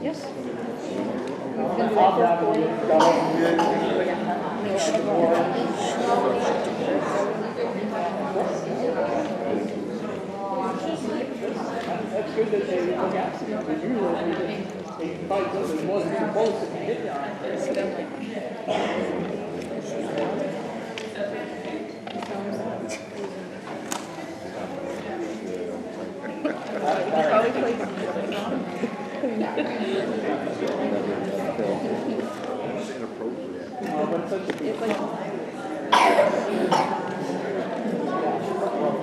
Yes. That's good that they look at it. Because usually they fight those that wasn't supposed to hit you on probably played it's like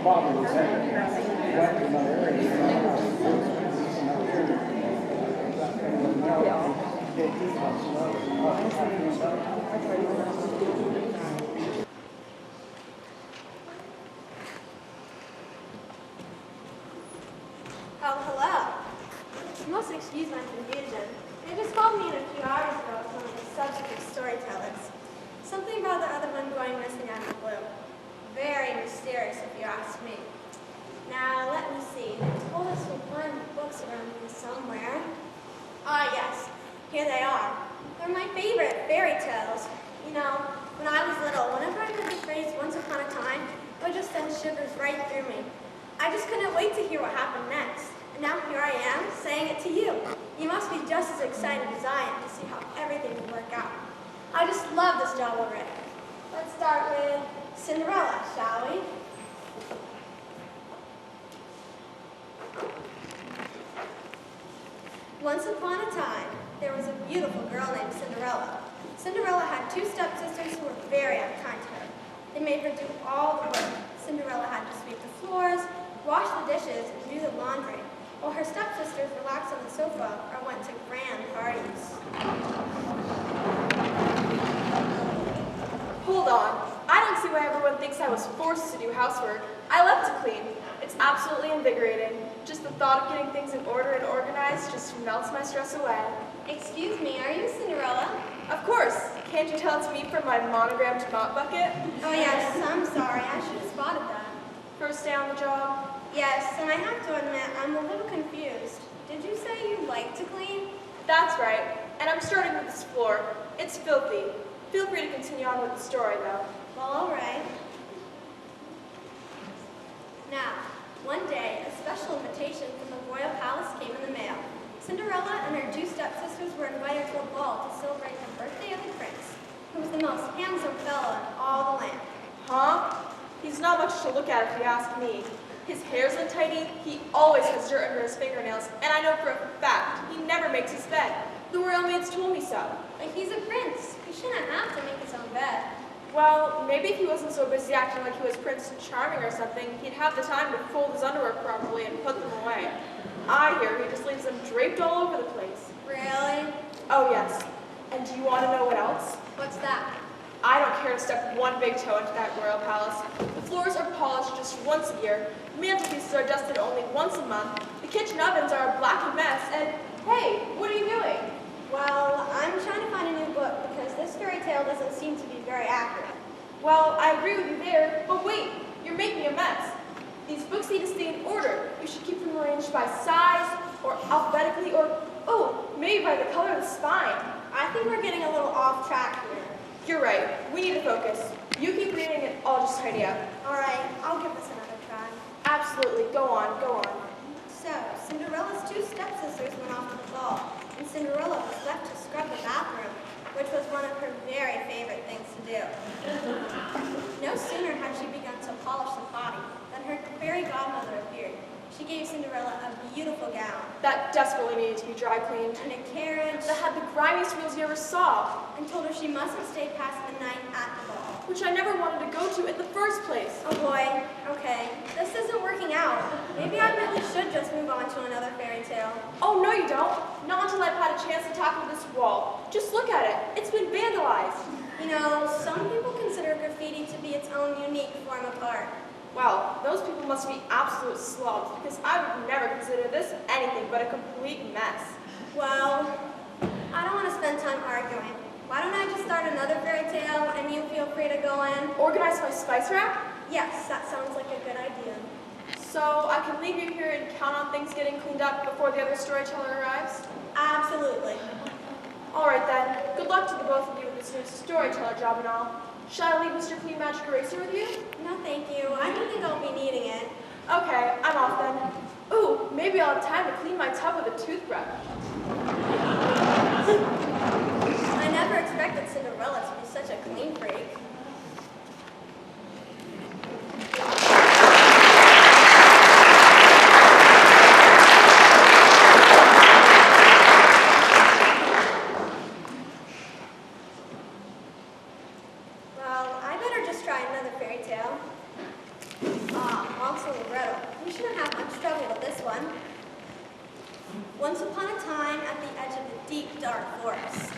problem is that another area. Oh, hello. You must excuse my confusion. They just called me in a few hours ago as one of the substitute storytellers. Something about the other one going missing out of the blue. Very mysterious, if you ask me. Now, let me see. They told us we'd find the books around here somewhere. Ah, yes. Here they are. They're my favorite fairy tales. You know, when I was little, whenever I heard the phrase once upon a time, it would just send shivers right through me. I just couldn't wait to hear what happened next. And now here I am, saying it to you. You must be just as excited as I am to see how everything will work out. I just love this job already. Let's start with Cinderella, shall we? Once upon a time, there was a beautiful girl named Cinderella. Cinderella had two stepsisters who were very unkind to her. They made her do all the work. Cinderella had to sweep the floors, wash the dishes, and do the laundry, while her stepsisters relaxed on the sofa or went to grand parties. Hold on. I don't see why everyone thinks I was forced to do housework. I love to clean. It's absolutely invigorating. Just the thought of getting things in order and organized just melts my stress away. Excuse me, are you Cinderella? Of course. Can't you tell it's me from my monogrammed mop bucket? Oh yes, I'm sorry. I should have spotted that. First day on the job? Yes, and I have to admit, I'm a little confused. Did you say you like to clean? That's right. And I'm starting with this floor. It's filthy. Feel free to continue on with the story, though. Well, all right. Now, one day, a special invitation from the royal palace came in the mail. Cinderella and her two stepsisters were invited to a ball to celebrate the birthday of the prince, who was the most handsome fellow in all the land. Huh? He's not much to look at if you ask me. His hair's untidy, he always has dirt under his fingernails, and I know for a fact he never makes his bed. The royal maids told me so. But he's a prince. He shouldn't have to make his own bed. Well, maybe if he wasn't so busy acting like he was Prince Charming or something, he'd have the time to fold his underwear properly and put them away. I hear he just leaves them draped all over the place. Really? Oh, yes. And do you want to know what else? What's that? I don't care to step one big toe into that royal palace. The floors are polished just once a year, mantelpieces are dusted only once a month, the kitchen ovens are a blackened mess, and hey, what are you doing? Well, I'm trying to find a new book because this fairy tale doesn't seem to be very accurate. Well, I agree with you there, but wait, you're making a mess. These books need to stay in order. You should keep them arranged by size, or alphabetically, or, oh, maybe by the color of the spine. I think we're getting a little off track here. You're right. We need to focus. You keep reading and I'll just tidy up. All right, I'll give this another try. Absolutely. Go on, go on. So, Cinderella's two stepsisters went off to the ball, and Cinderella was left to scrub the bathroom, which was one of her very favorite things to do. No sooner had she begun to polish the potty than her fairy godmother appeared. She gave Cinderella a beautiful gown. That desperately needed to be dry cleaned. And a carriage. That had the grimiest wheels you ever saw. And told her she mustn't stay past the night at the ball. Which I never wanted to go to in the first place. Oh boy, okay. This isn't working out. Maybe I really should just move on to another fairy tale. Oh, no you don't. Not until I've had a chance to tackle this wall. Just look at it. It's been vandalized. You know, some people consider graffiti to be its own unique form of art. Well, those people must be absolute slobs, because I would never consider this anything but a complete mess. Well, I don't want to spend time arguing. Why don't I just start another fairy tale and you feel free to go in? Organize my spice rack? Yes, that sounds like a good idea. So I can leave you here and count on things getting cleaned up before the other storyteller arrives? Absolutely. All right then. Good luck to the both of you with this new storyteller job and all. Shall I leave Mr. Clean Magic Eraser with you? No, thank you. I don't think I'll be needing it. Okay, I'm off then. Ooh, maybe I'll have time to clean my tub with a toothbrush. I never expected Cinderella to be such a clean freak. Well, I better just try another fairy tale. Hansel and Gretel. We shouldn't have much trouble with this one. Once upon a time, at the edge of the deep, dark forest.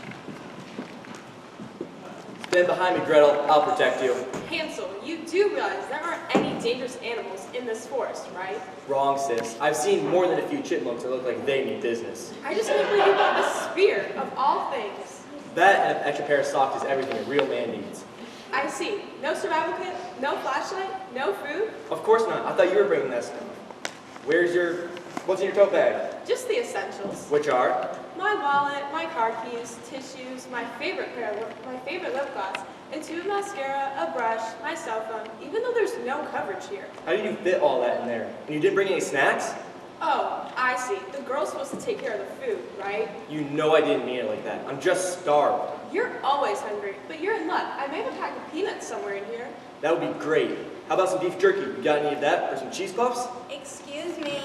Stand behind me, Gretel. I'll protect you. Hansel, you do realize there aren't any dangerous animals in this forest, right? Wrong, sis. I've seen more than a few chipmunks that look like they need business. I just can't believe you bought a spear, of all things. That and an extra pair of socks is everything a real man needs. I see. No survival kit, no flashlight, no food, Of course not. I thought you were bringing that stuff. What's in your tote bag? just the essentials. Which are? My wallet, my car keys, tissues, my favorite lip gloss, and tube of mascara, a brush, my cell phone, even though there's no coverage here. How did you fit all that in there? And you didn't bring any snacks? Oh, I see. The girl's supposed to take care of the food, right? You know I didn't mean it like that. I'm just starved. You're always hungry, but you're in luck. I may have a pack of peanuts somewhere in here. That would be great. How about some beef jerky? You got any of that? Or some cheese puffs? Excuse me.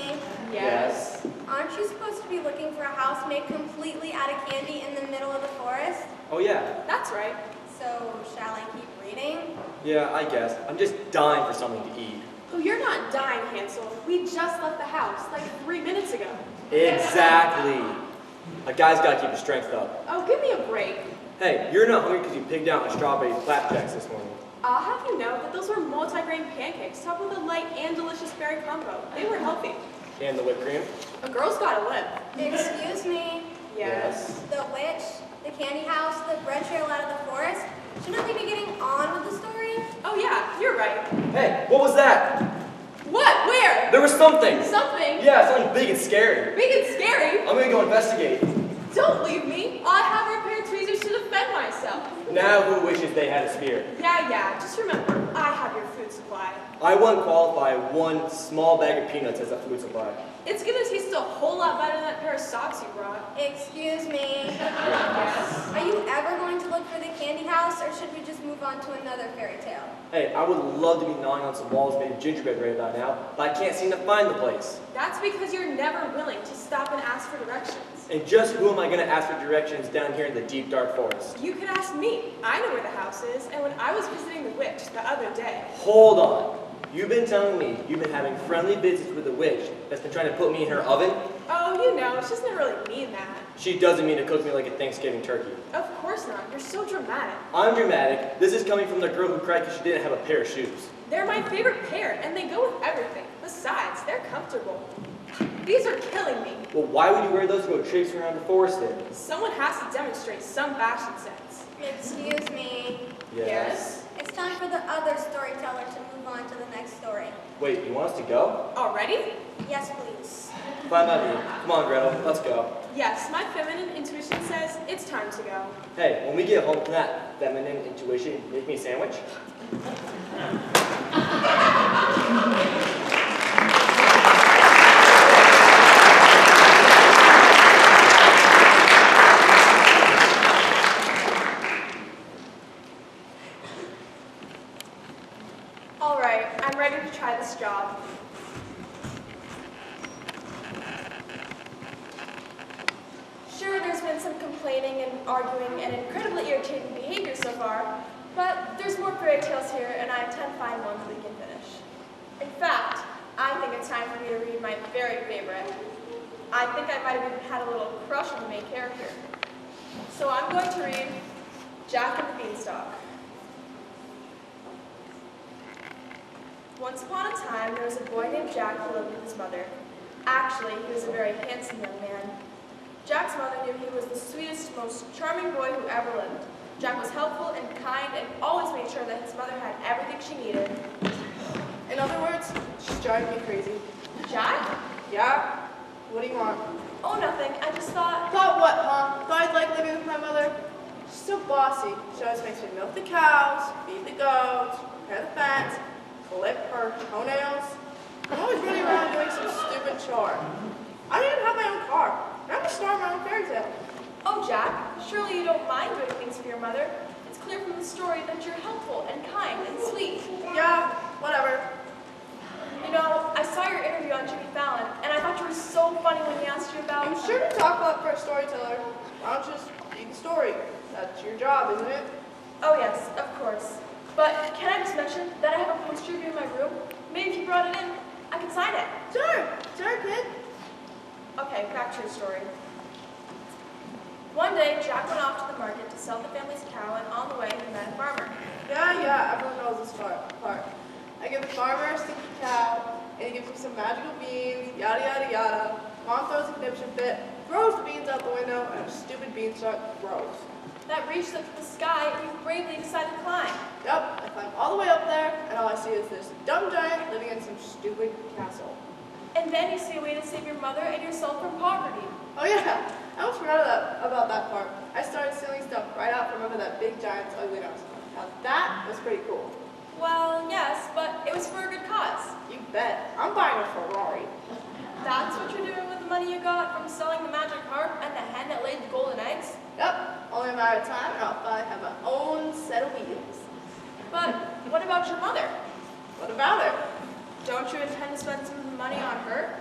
Yes. Aren't you supposed to be looking for a house made completely out of candy in the middle of the forest? Oh yeah. That's right. So, shall I keep reading? Yeah, I guess. I'm just dying for something to eat. Oh, you're not dying, Hansel. We just left the house, like 3 minutes ago. Exactly. A guy's got to keep his strength up. Oh, give me a break. Hey, you're not hungry because you pigged out on strawberry flapjacks this morning. I'll have you know that those were multi-grain pancakes topped with a light and delicious berry combo. They were healthy. And the whipped cream? A girl's gotta live. Excuse me. Yes. The witch, the candy house, the bread trail out of the forest. Shouldn't we be getting on with the story? Oh yeah, you're right. Hey, what was that? What? Where? There was something. Something? Yeah, something big and scary. Big and scary? I'm gonna go investigate. Don't leave me. I have repaired tweezers to defend myself. Now who wishes they had a spear? Yeah, just remember, I have your food supply. I wouldn't qualify one small bag of peanuts as a food supply. It's gonna taste a whole lot better than that pair of socks you brought. Excuse me. Yes? Are you ever going to look for the candy house, or should we just move on to another fairy tale? Hey, I would love to be gnawing on some walls made of gingerbread right about now, but I can't seem to find the place. That's because you're never willing to stop and ask for directions. And just who am I gonna ask for directions down here in the deep dark forest? You could ask me. I know where the house is, and when I was visiting the witch the other day. Hold on. You've been telling me you've been having friendly visits with a witch that's been trying to put me in her oven? Oh, you know, she doesn't really mean that. She doesn't mean to cook me like a Thanksgiving turkey. Of course not. You're so dramatic. I'm dramatic. This is coming from the girl who cried because she didn't have a pair of shoes. They're my favorite pair, and they go with everything. Besides, they're comfortable. These are killing me. Well, why would you wear those to go traipsing around the forest then? Someone has to demonstrate some fashion sense. Excuse me. Yes? It's time for the other storyteller to move on to the next story. Wait, you want us to go? Already? Yes, please. Fine by me. Come on, Gretel, let's go. Yes, my feminine intuition says it's time to go. Hey, when we get home from that feminine intuition, make me a sandwich. All right, I'm ready to try this job. Sure, there's been some complaining and arguing and incredibly irritating behavior so far, but there's more fairy tales here, and I intend to find one that we can finish. In fact, I think it's time for me to read my very favorite. I think I might have even had a little crush on the main character. So I'm going to read Jack and the Beanstalk. Once upon a time, there was a boy named Jack who lived with his mother. Actually, he was a very handsome young man. Jack's mother knew he was the sweetest, most charming boy who ever lived. Jack was helpful and kind and always made sure that his mother had everything she needed. In other words, she's driving me crazy. Jack? Yeah? What do you want? Oh, nothing. I just thought... Thought what, huh? Thought I'd like living with my mother? She's so bossy. She always makes me milk the cows, feed the goats, repair the fence, clip her toenails. I'm always running around doing some stupid chore. I don't even have my own car. I'm the star of my own fairy tale. Oh, Jack, surely you don't mind doing things for your mother. It's clear from the story that you're helpful and kind and sweet. Yeah, whatever. You know, I saw your interview on Jimmy Fallon, and I thought you were so funny when he asked you about... I'm sure to talk about for a storyteller. Why don't you just read the story? That's your job, isn't it? Oh, yes, of course. But can I just mention that I have a poster of you in my room? Maybe if you brought it in, I could sign it. Sure, kid. Okay, back to your story. One day, Jack went off to the market to sell the family's cow, and on the way, he met a farmer. Yeah, everyone knows this part. I give the farmer a stinky cow, and he gives him some magical beans, yada, yada, yada. Mom throws a conniption fit, throws the beans out the window, and a stupid beanstalk grows. That reached up to the sky, and you bravely decided to climb. Yep, I climb all the way up there, and all I see is this dumb giant living in some stupid castle. And then you see a way to save your mother and yourself from poverty. Oh yeah, I almost forgot about that part. I started stealing stuff right out from under that big giant's ugly nose. Now that was pretty cool. Well, yes, but it was for a good cause. You bet. I'm buying a Ferrari. That's what you're doing with the money you got from selling the magic harp and the hen that laid the golden eggs? Yep, only a matter of time, and I'll probably have my own set of wheels. But what about your mother? What about her? Don't you intend to spend some money on her?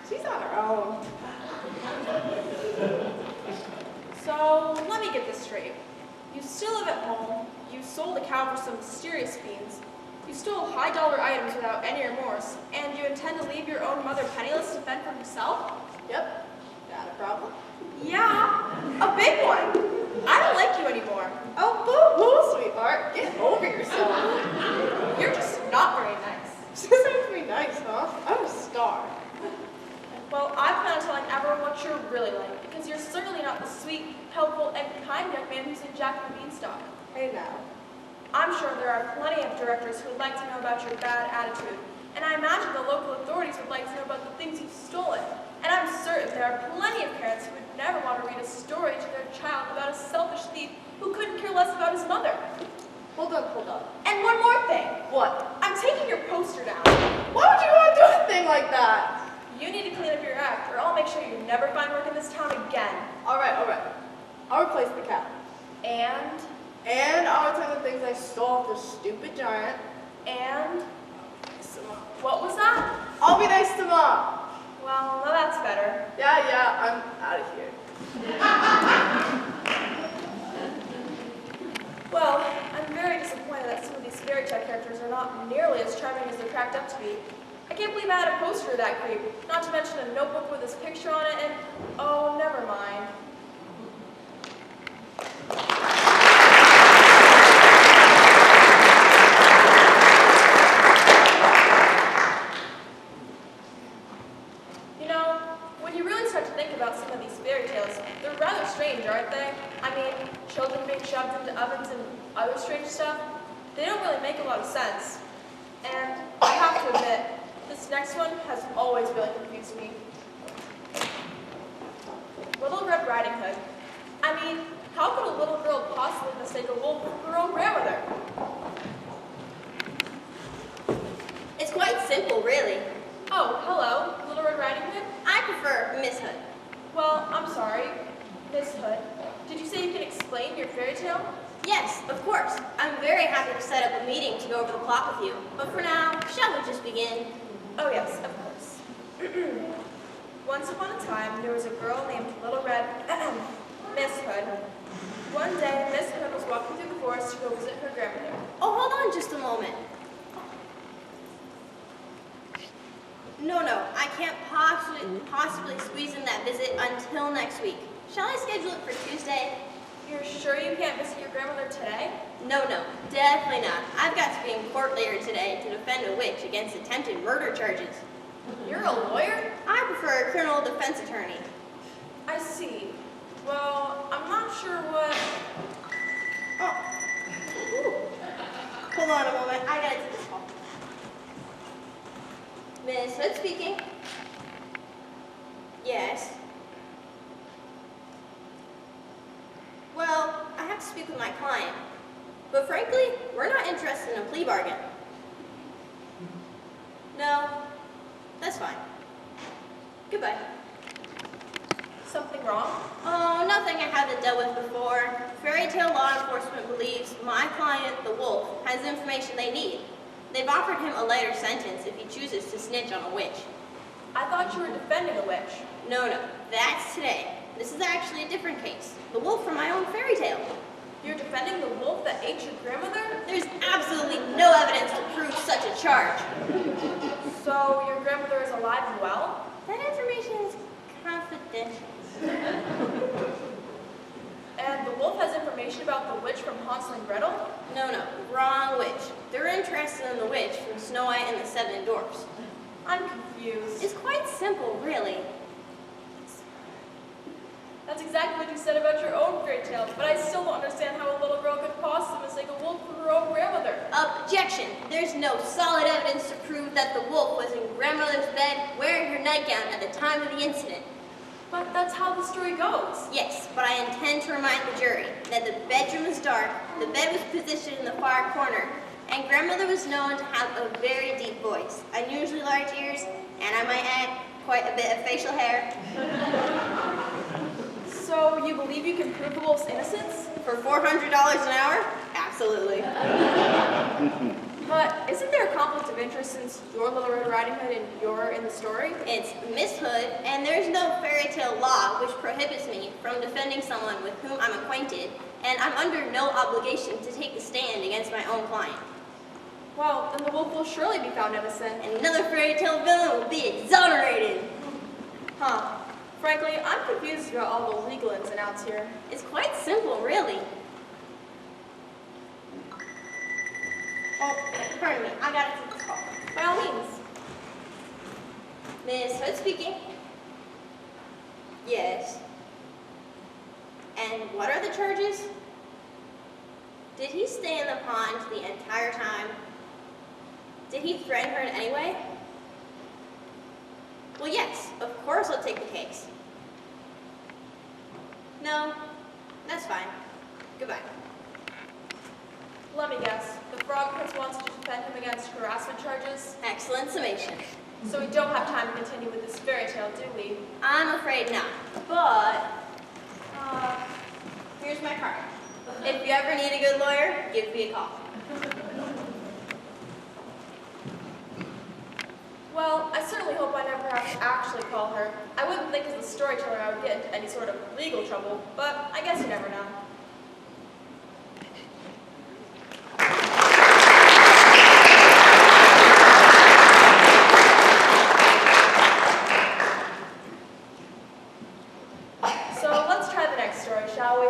She's on her own. So, let me get this straight. You still live at home, you sold a cow for some mysterious beans, you stole high-dollar items without any remorse, and you intend to leave your own mother penniless to fend for herself? Yep, got a problem? Yeah, a big one. I don't like you anymore. Oh, boo-hoo, sweetheart. Get over yourself. You're just not very nice. She doesn't have to be nice, huh? I'm a star. Well, I plan on telling everyone what you're really like, because you're certainly not the sweet, helpful, and kind young man who's in Jack and the Beanstalk. Hey now. I'm sure there are plenty of directors who would like to know about your bad attitude, and I imagine the local authorities would like to know about the things you've stolen. And I'm certain there are plenty of parents who would never want to read a story to their child about a selfish thief who couldn't care less about his mother. Hold up. And one more thing. What? I'm taking your poster down. Why would you want to do a thing like that? You need to clean up your act, or I'll make sure you never find work in this town again. All right. I'll replace the cat. And I'll return the things I stole off the stupid giant. And what was that? I'll be nice to Mom. Well, now that's better. Yeah, I'm out of here. Well, I'm very disappointed that some of these fairy tale characters are not nearly as charming as they're cracked up to be. I can't believe I had a poster of that creep, not to mention a notebook with his picture on it, and oh, never mind. You know, when you really start to think about some of these fairy tales, they're rather strange, aren't they? I mean, children being shoved into ovens and other strange stuff. They don't really make a lot of sense. And I have to admit, this next one has always really confused me. Little Red Riding Hood. I mean, how could a little girl possibly mistake a wolf for her own grandmother? It's quite simple, really. Oh, hello, Little Red Riding Hood? I prefer Miss Hood. Well, I'm sorry, Miss Hood. Did you say you can explain your fairy tale? Yes, of course. I'm very happy to set up a meeting to go over the plot with you. But for now, shall we just begin? Oh yes, of course. Once upon a time, there was a girl named Little Red Miss Hood. One day, Miss Hood was walking through the forest to go visit her grandmother. Oh, hold on just a moment. No, I can't possibly squeeze in that visit until next week. Shall I schedule it for Tuesday? You're sure you can't visit your grandmother today? No, definitely not. I've got to be in court later today to defend a witch against attempted murder charges. You're a lawyer? I prefer a criminal defense attorney. I see. Well, I'm not sure what... Oh. Ooh. Hold on a moment. I gotta take this call. Miss Hood speaking. Yes. Well, I have to speak with my client. But frankly, we're not interested in a plea bargain. No, that's fine. Goodbye. Something wrong? Oh, nothing I haven't dealt with before. Fairy tale law enforcement believes my client, the wolf, has the information they need. They've offered him a lighter sentence if he chooses to snitch on a witch. I thought you were defending a witch. No, that's today. This is actually a different case. The wolf from my own fairy tale. You're defending the wolf that ate your grandmother? There's absolutely no evidence to prove such a charge. So your grandmother is alive and well? That information is confidential. And the wolf has information about the witch from Hansel and Gretel? No, wrong witch. They're interested in the witch from Snow White and the Seven Dwarfs. I'm confused. It's quite simple, really. That's exactly what you said about your own fairy tale, but I still don't understand how a little girl could possibly mistake a wolf for her own grandmother. Objection! There's no solid evidence to prove that the wolf was in grandmother's bed wearing her nightgown at the time of the incident. But that's how the story goes. Yes, but I intend to remind the jury that the bedroom was dark, the bed was positioned in the far corner, and grandmother was known to have a very deep voice, unusually large ears, and I might add, quite a bit of facial hair. So you believe you can prove the wolf's innocence? For $400 an hour? Absolutely. But isn't there a conflict of interest since you're Little Red Riding Hood and you're in the story? It's Miss Hood, and there's no fairy tale law which prohibits me from defending someone with whom I'm acquainted, and I'm under no obligation to take the stand against my own client. Well, then the wolf will surely be found innocent. And another fairy tale villain will be exonerated. Huh. Frankly, I'm confused about all the legal ins and outs here. It's quite simple, really. Oh, pardon me, I gotta take this call. By all means. Miss Hood speaking. Yes. And what are the charges? Did he stay in the pond the entire time? Did he threaten her in any way? Well, yes, of course I'll take the case. No, that's fine. Goodbye. Let me guess. The Frog Prince wants to defend him against harassment charges? Excellent summation. So we don't have time to continue with this fairy tale, do we? I'm afraid not, but here's my card. If you ever need a good lawyer, give me a call. Well, I certainly hope I never have to actually call her. I wouldn't think as a storyteller I would get into any sort of legal trouble, but I guess you never know. So let's try the next story, shall we?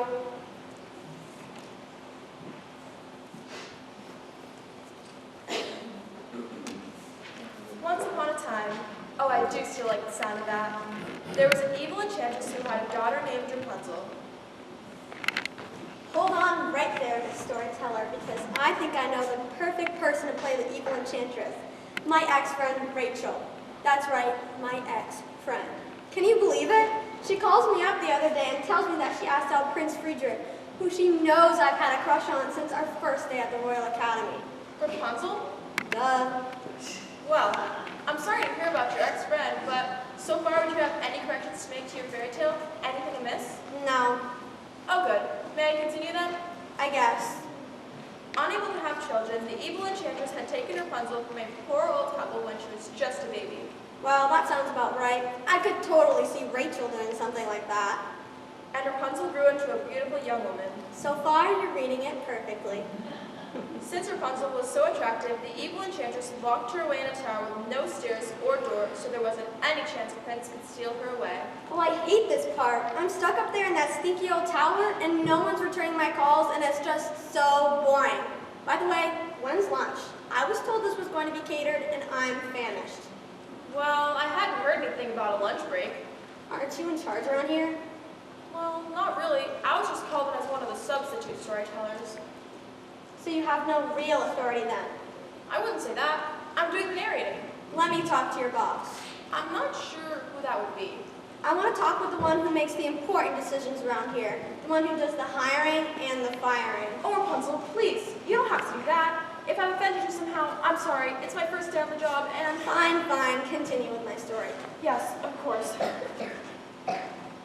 Once upon a time, oh, I do still like the sound of that, there was an evil enchantress who had a daughter named Rapunzel. Hold on right there, storyteller, because I think I know the perfect person to play the evil enchantress. My ex-friend, Rachel. That's right, my ex-friend. Can you believe it? She calls me up the other day and tells me that she asked out Prince Friedrich, who she knows I've had a crush on since our first day at the Royal Academy. Rapunzel? Duh. Well, I'm sorry to hear about your ex-friend, but so far would you have any corrections to make to your fairy tale? Anything amiss? No, Oh, good. May I continue then? I guess. Unable to have children, the evil enchantress had taken Rapunzel from a poor old couple when she was just a baby. Well, that sounds about right. I could totally see Rachel doing something like that. And Rapunzel grew into a beautiful young woman. So far, you're reading it perfectly. Since Rapunzel was so attractive, the evil enchantress locked her away in a tower with no stairs or door, so there wasn't any chance a prince could steal her away. Oh, I hate this part. I'm stuck up there in that stinky old tower, and no one's returning my calls, and it's just so boring. By the way, when's lunch? I was told this was going to be catered, and I'm famished. Well, I hadn't heard anything about a lunch break. Aren't you in charge around here? Well, not really. I was just called in as one of the substitute storytellers. So you have no real authority then? I wouldn't say that. I'm doing the narrating. Let me talk to your boss. I'm not sure who that would be. I want to talk with the one who makes the important decisions around here. The one who does the hiring and the firing. Oh, Rapunzel, please. You don't have to do that. If I've offended you somehow, I'm sorry. It's my first day on the job, and Fine, fine. Continue with my story. yes, of course.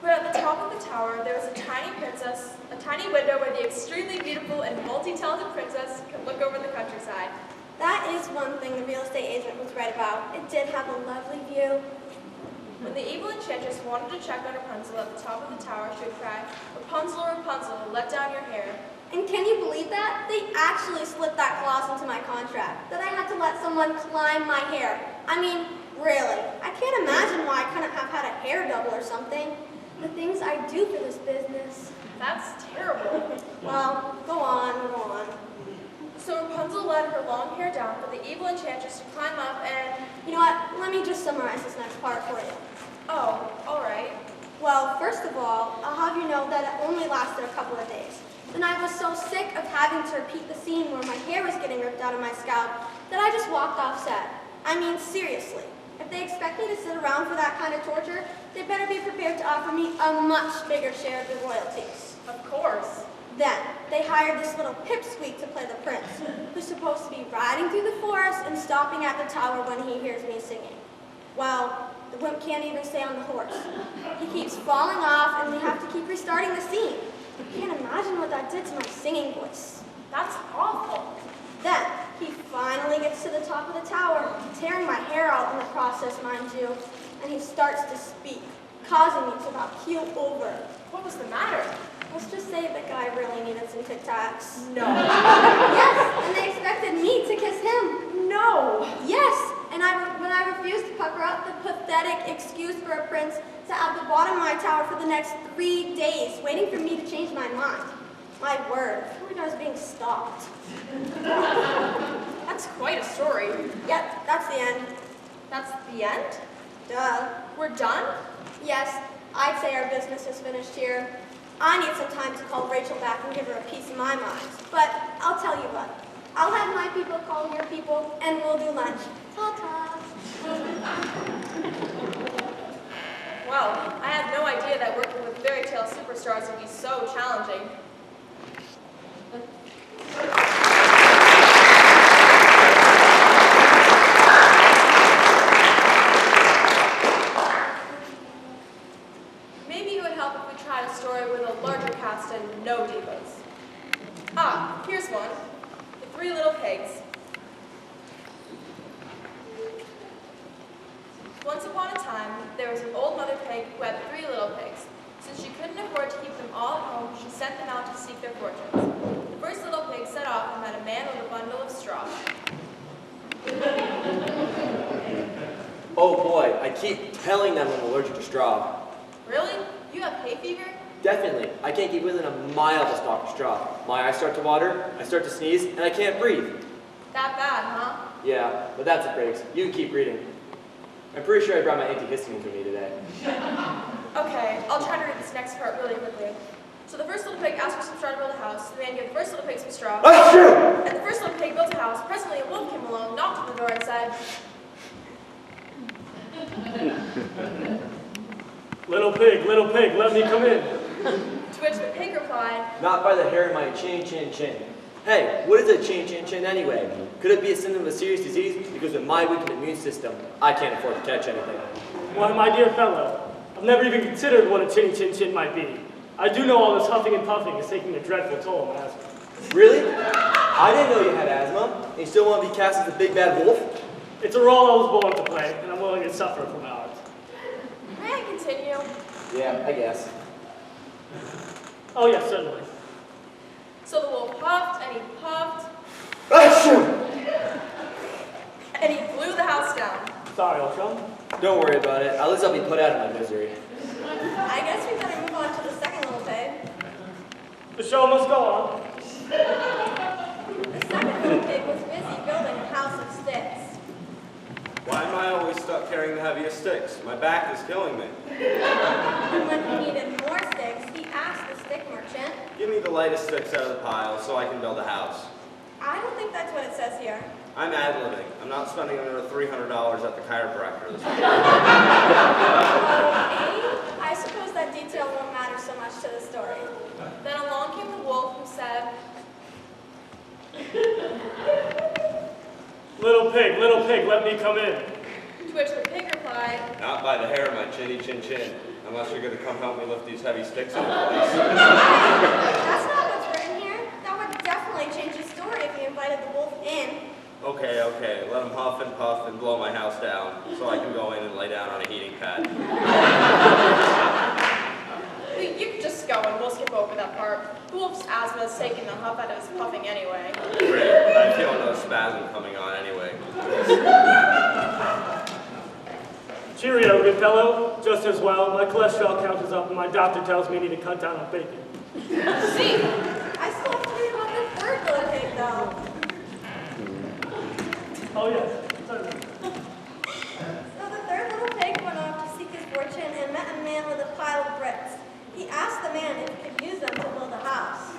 But at the top of the tower, there was a tiny princess, a tiny window where the extremely beautiful and multi-talented princess could look over the countryside. That is one thing the real estate agent was right about. It did have a lovely view. When the evil enchantress wanted to check on Rapunzel at the top of the tower, she would cry, "Rapunzel, Rapunzel, let down your hair." And can you believe that? They actually slipped that clause into my contract, that I had to let someone climb my hair. I mean, really. I can't imagine why I couldn't have had a hair double or something. The things I do for this business. That's terrible. Well, go on, go on. So Rapunzel let her long hair down for the evil enchantress to climb up and... You know what? Let me just summarize this next part for you. Oh, all right. Well, first of all, I'll have you know that it only lasted a couple of days. Then I was so sick of having to repeat the scene where my hair was getting ripped out of my scalp that I just walked off set. I mean, seriously. If they expect me to sit around for that kind of torture, they better be prepared to offer me a much bigger share of the royalties. Of course. Then, they hired this little pipsqueak to play the prince, who's supposed to be riding through the forest and stopping at the tower when he hears me singing. Well, the wimp can't even stay on the horse. He keeps falling off, and we have to keep restarting the scene. I can't imagine what that did to my singing voice. That's awful. Then, he finally gets to the top of the tower, tearing my hair out in the process, mind you, and he starts to speak, causing me to about keel over. What was the matter? Let's just say the guy really needed some Tic Tacs. No. Yes, and they expected me to kiss him. No. Yes, and when I refused to pucker up the pathetic excuse for a prince to at the bottom of my tower for the next 3 days, waiting for me to change my mind. My word, I feel like I was being stalked. That's quite a story. Yep, that's the end. That's the end? Duh. We're done? Yes, I'd say our business is finished here. I need some time to call Rachel back and give her a piece of my mind. But I'll tell you what, I'll have my people call your people, and we'll do lunch. Ta-ta. Well, I had no idea that working with fairy tale superstars would be so challenging. Maybe it would help if we tried a story with a larger cast and no divas. Ah, here's one. The Three Little Pigs. Once upon a time, there was an old mother pig who had 3 little pigs. Since she couldn't afford to keep them all at home, she sent them out to seek their fortunes. The first little pig set off and met a man with a bundle of straw. Oh boy, I keep telling them I'm allergic to straw. Really? You have hay fever? Definitely. I can't keep within a mile of a stalk of straw. My eyes start to water, I start to sneeze, and I can't breathe. That bad, huh? Yeah, but that's the breaks. You can keep reading. I'm pretty sure I brought my antihistamines with me today. Okay, I'll try to read this next part really quickly. So the first little pig asked for some straw to build a house. The man gave the first little pig some straw. That's true! And the first little pig built a house. Presently a wolf came along, knocked on the door, and said, Little pig, let me come in. to which the pig replied, Not by the hair in my chin, chin, chin. Hey, what is a chin, chin, chin anyway? Could it be a symptom of a serious disease? Because with my weakened immune system, I can't afford to catch anything. Why, my dear fellow, I've never even considered what a chin, chin, chin might be. I do know all this huffing and puffing is taking a dreadful toll on my asthma. Really? I didn't know you had asthma. And you still want to be cast as the big bad wolf? It's a role I was born to play, and I'm willing to suffer for my art. may I continue? Yeah, I guess. Oh yes, certainly. So the wolf puffed and he puffed and he blew the house down. Sorry, old chum. Don't worry about it. At least I'll be put out of my misery. I guess we better move on to the second little pig. The show must go on. The second little pig was busy building a house of sticks. Why am I always stuck carrying the heaviest sticks? My back is killing me. And when he needed more sticks, he asked the stick merchant. Give me the lightest sticks out of the pile so I can build a house. I don't think that's what it says here. I'm ad-libbing. I'm not spending another $300 at the chiropractor this week. Okay, I suppose that detail won't matter so much to the story. Then along came the wolf who said, Little pig, let me come in. to which the pig replied, Not by the hair of my chinny chin chin, unless you're going to come help me lift these heavy sticks into place. That's not what's written here. That would definitely change the story if you invited the wolf in. Okay, let him huff and puff and blow my house down so I can go in and lay down on a heating pad. You can just go and we'll skip over that part. The wolf's asthma is taking the huff out of his puffing anyway. Great, I feel no spasm coming on anyway. Cheerio, good fellow. Just as well. My cholesterol count is up and my doctor tells me I need to cut down on bacon. See, I still have to read about the third little pig, though. Oh, yes. Certainly. So the third little pig went off to seek his fortune and met a man with a pile of bricks. He asked the man if he could use them to build a house.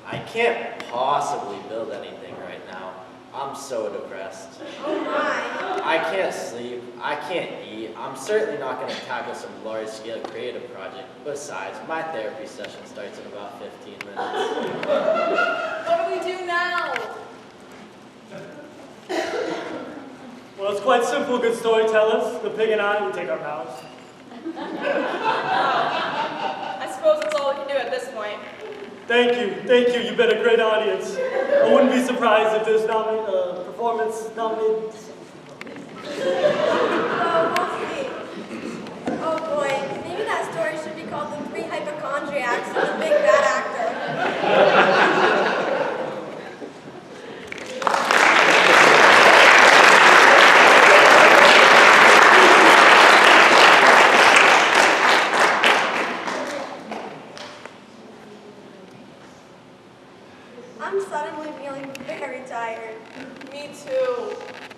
I can't possibly build anything right now. I'm so depressed. Oh my. I can't sleep. I can't eat. I'm certainly not going to tackle some large-scale creative project. Besides, my therapy session starts in about 15 minutes. what do we do now? Well, it's quite simple, good storytellers. The pig and I, we take our bows. I suppose that's all we can do at this point. Thank you. You've been a great audience. I wouldn't be surprised if there's performance nominated. Oh, we'll see. Oh boy, maybe that story should be called The Three Hypochondriacs and the Big Bad Actor. I'm suddenly feeling very tired. Me too.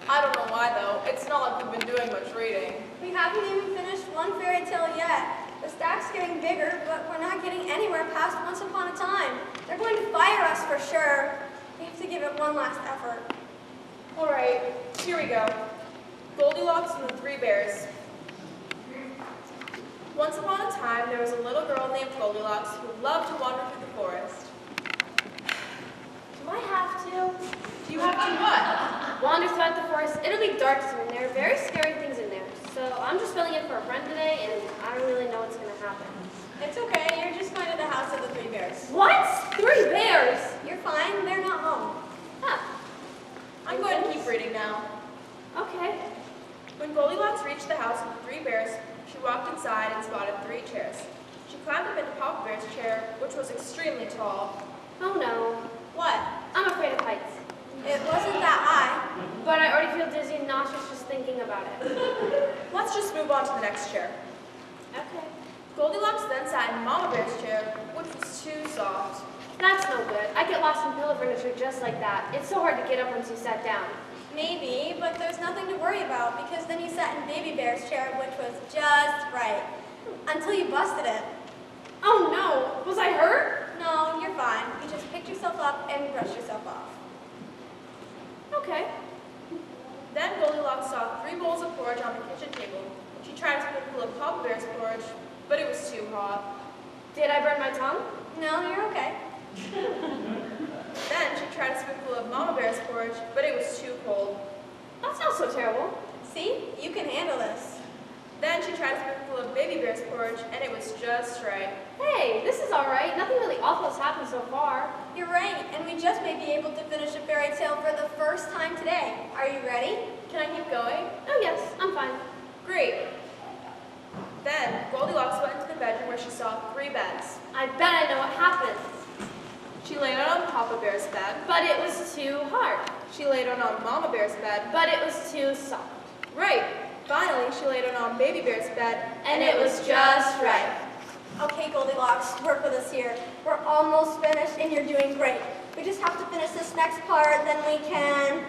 I don't know why though. It's not like we've been doing much reading. We haven't even finished one fairy tale yet. The stack's getting bigger, but we're not getting anywhere past Once Upon a Time. They're going to fire us for sure. We have to give it one last effort. All right, here we go. Goldilocks and the Three Bears. Once upon a time, there was a little girl named Goldilocks who loved to wander through the forest. Do I have to? Do you have to what? Wander throughout the forest. It'll be dark soon. There are very scary things in there. So I'm just filling in for a friend today, and I don't really know what's going to happen. It's okay, you're just going to the house of the Three Bears. What? 3 bears? You're fine, they're not home. Huh. I'm going to keep reading now. Okay. When Goldilocks reached the house of the Three Bears, she walked inside and spotted 3 chairs. She climbed up into Papa Bear's chair, which was extremely tall. Oh no. What? I'm afraid of heights. It wasn't that high. But I already feel dizzy and nauseous just thinking about it. Let's just move on to the next chair. Okay. Goldilocks then sat in Mama Bear's chair, which was too soft. That's no good. I get lost in pillow furniture just like that. It's so hard to get up once you sat down. Maybe, but there's nothing to worry about because then you sat in Baby Bear's chair, which was just right. Until you busted it. Oh no. Was I hurt? No, you're fine. You just picked yourself up and brushed yourself off. Okay. Then Goldilocks saw 3 bowls of porridge on the kitchen table. She tried a spoonful of Papa Bear's porridge, but it was too hot. Did I burn my tongue? No, you're okay. Then she tried a spoonful of Mama Bear's porridge, but it was too cold. That's not so terrible. See? You can handle this. Then she tried a spoonful of Baby Bear's porridge, and it was just right. Hey, this is all right. Nothing really awful has happened so far. You're right, and we just may be able to finish a fairy tale for the first time today. Are you ready? Can I keep going? Oh yes, I'm fine. Great. Then Goldilocks went into the bedroom where she saw 3 beds. I bet I know what happened. She laid on Papa Bear's bed. But it was too hard. She laid on Mama Bear's bed. But it was too soft. Right. Finally, she laid on Baby Bear's bed. And it was just right. Okay, Goldilocks, work with us here. We're almost finished, and you're doing great. We just have to finish this next part, then we can...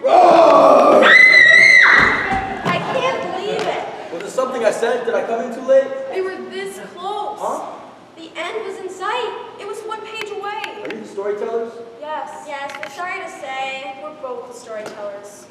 something I said? Did I come in too late? They were this close. Huh? The end was in sight. It was one page away. Are you the storytellers? Yes. Yes, we're sorry to say. We're both the storytellers.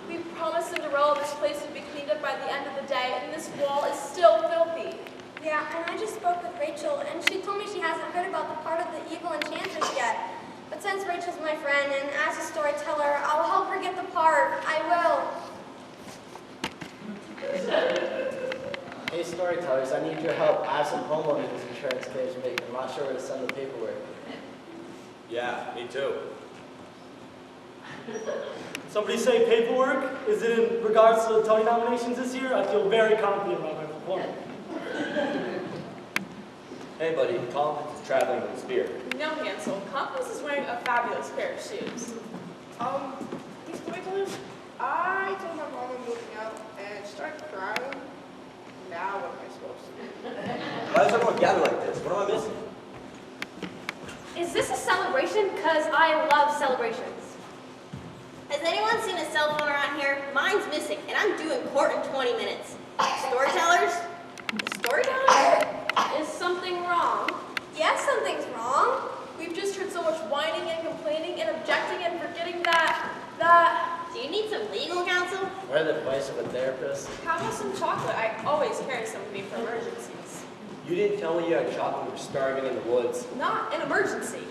We promised Cinderella this place would be cleaned up by the end of the day, and this wall is still filthy. Yeah, and I just spoke with Rachel, and she told me she hasn't heard about the part of the evil enchantress yet. But since Rachel's my friend, and as a storyteller, I'll help her get the part. I will. Hey, storytellers, I need your help. I have some homeowners insurance claims to make. I'm not sure where to send the paperwork. Yeah, me too. Somebody say paperwork? Is it in regards to the Tony nominations this year? I feel very confident about my performance. Hey, buddy, Collins is traveling with Spear. No, Hansel. Compass is wearing a fabulous pair of shoes. These storytellers, I told my mom I'm moving out and she started crying. Now what am I supposed to do? Why does everyone gather like this? What am I missing? Is this a celebration? Because I love celebrations. Has anyone seen a cell phone around here? Mine's missing, and I'm due in court in 20 minutes. Storytellers? Storytellers? Is something wrong? Yes, something's wrong. We've just heard so much whining and complaining and objecting and forgetting that. Do you need some legal counsel? Where the place of a therapist? How about some chocolate? I always carry some with me for emergencies. You didn't tell me you had chocolate and you were starving in the woods. Not an emergency.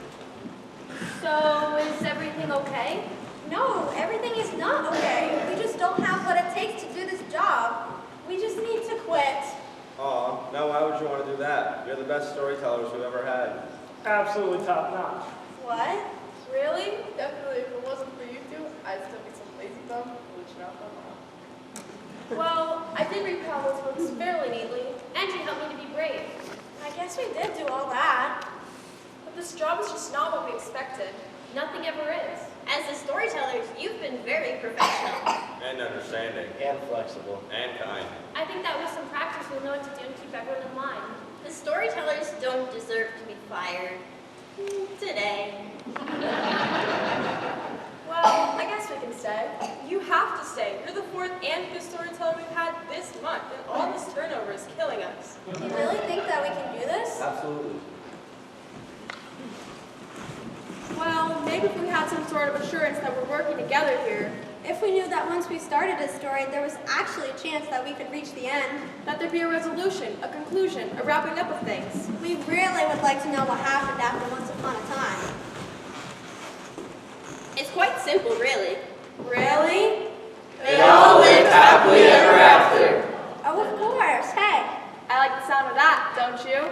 So, is everything okay? No, everything is not okay. We just don't have what it takes to do this job. We just need to quit. Aw, now why would you want to do that? You're the best storytellers we've ever had. Absolutely top notch. What? Really? Definitely, if it wasn't for you two, I'd still be some lazy bum who's not my mom. Well, I did read Pablo's books fairly neatly, And you helped me to be brave. I guess we did do all that. but this job is just not what we expected. Nothing ever is. As the storytellers, you've been very professional. And understanding. And flexible. And kind. I think that with some practice, we'll know what to do and keep everyone in line. The storytellers don't deserve to be fired. Today. Well, I guess we can stay. You have to stay. You're the fourth and fifth storyteller we've had this month, and all this turnover is killing us. Do you really think that we can do this? Absolutely. Well, maybe if we had some sort of assurance that we're working together here, If we knew that once we started a story, there was actually a chance that we could reach the end, that there'd be a resolution, a conclusion, a wrapping up of things. we really would like to know what happened after Once Upon a Time. It's quite simple, really. Really? They all lived happily ever after. Oh, of course. Hey. I like the sound of that, don't you?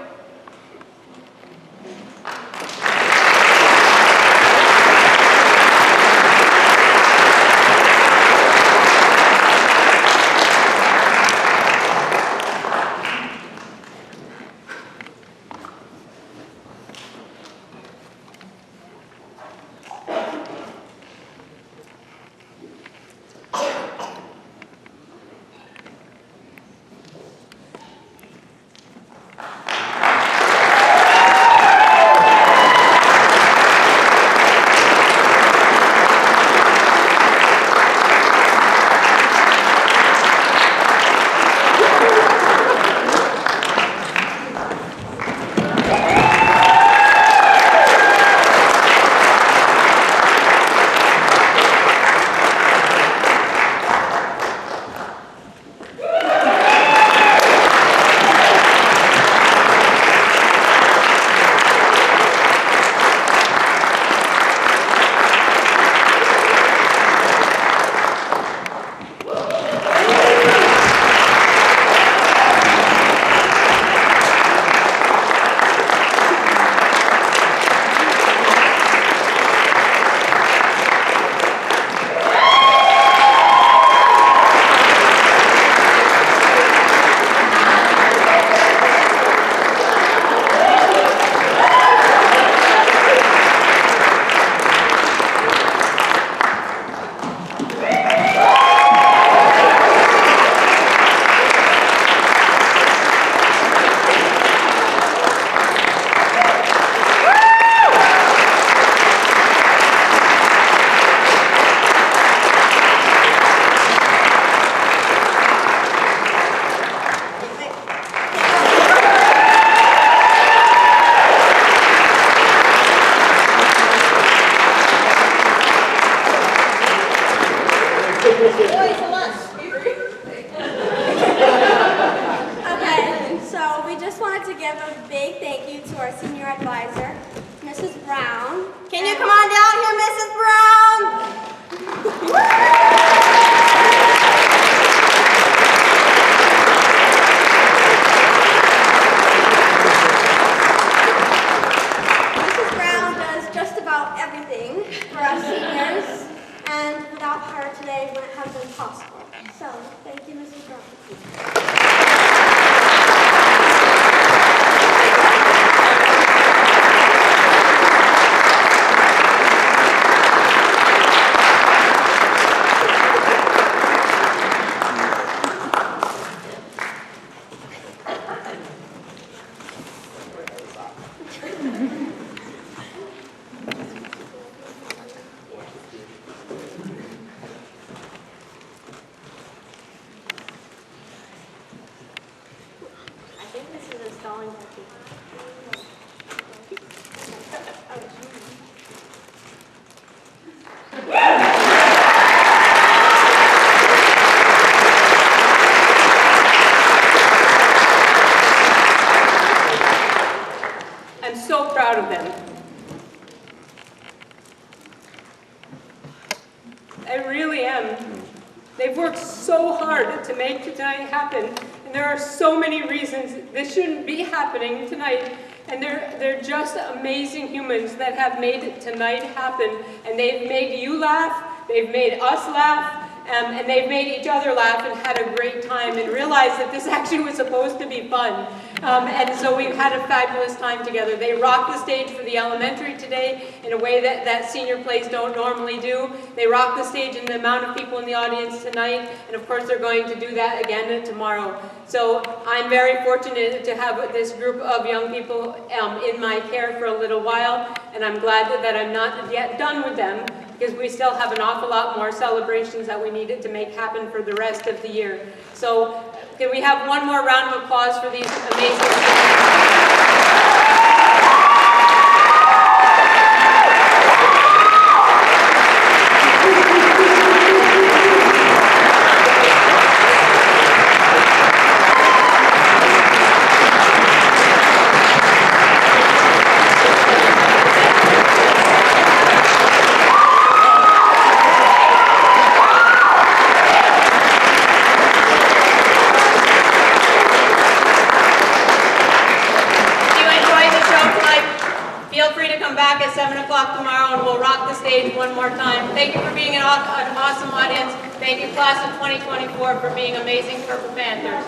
to our senior advisor, Mrs. Brown. Can you come on down here, Mrs. Brown? Mrs. Brown does just about everything for us seniors, and without her today wouldn't have been possible. So, thank you, Mrs. Brown. I think this is installing that. I'm so proud of them. I really am. They've worked so hard to make tonight happen, and there are so many reasons this shouldn't be happening tonight, and they're just amazing humans that have made tonight happen, and they've made you laugh, they've made us laugh, and they've made each other laugh and had a great time and realized that this actually was supposed to be fun. And so we've had a fabulous time together. They rocked the stage for the elementary today in a way that senior plays don't normally do. They rocked the stage in the amount of people in the audience tonight, and of course they're going to do that again tomorrow. So I'm very fortunate to have this group of young people in my care for a little while, and I'm glad that I'm not yet done with them, because we still have an awful lot more celebrations that we needed to make happen for the rest of the year. So can we have one more round of applause for these amazing people? Feel free to come back at 7 o'clock tomorrow and we'll rock the stage one more time. Thank you for being an awesome audience. Thank you, class of 2024, for being amazing Purple Panthers.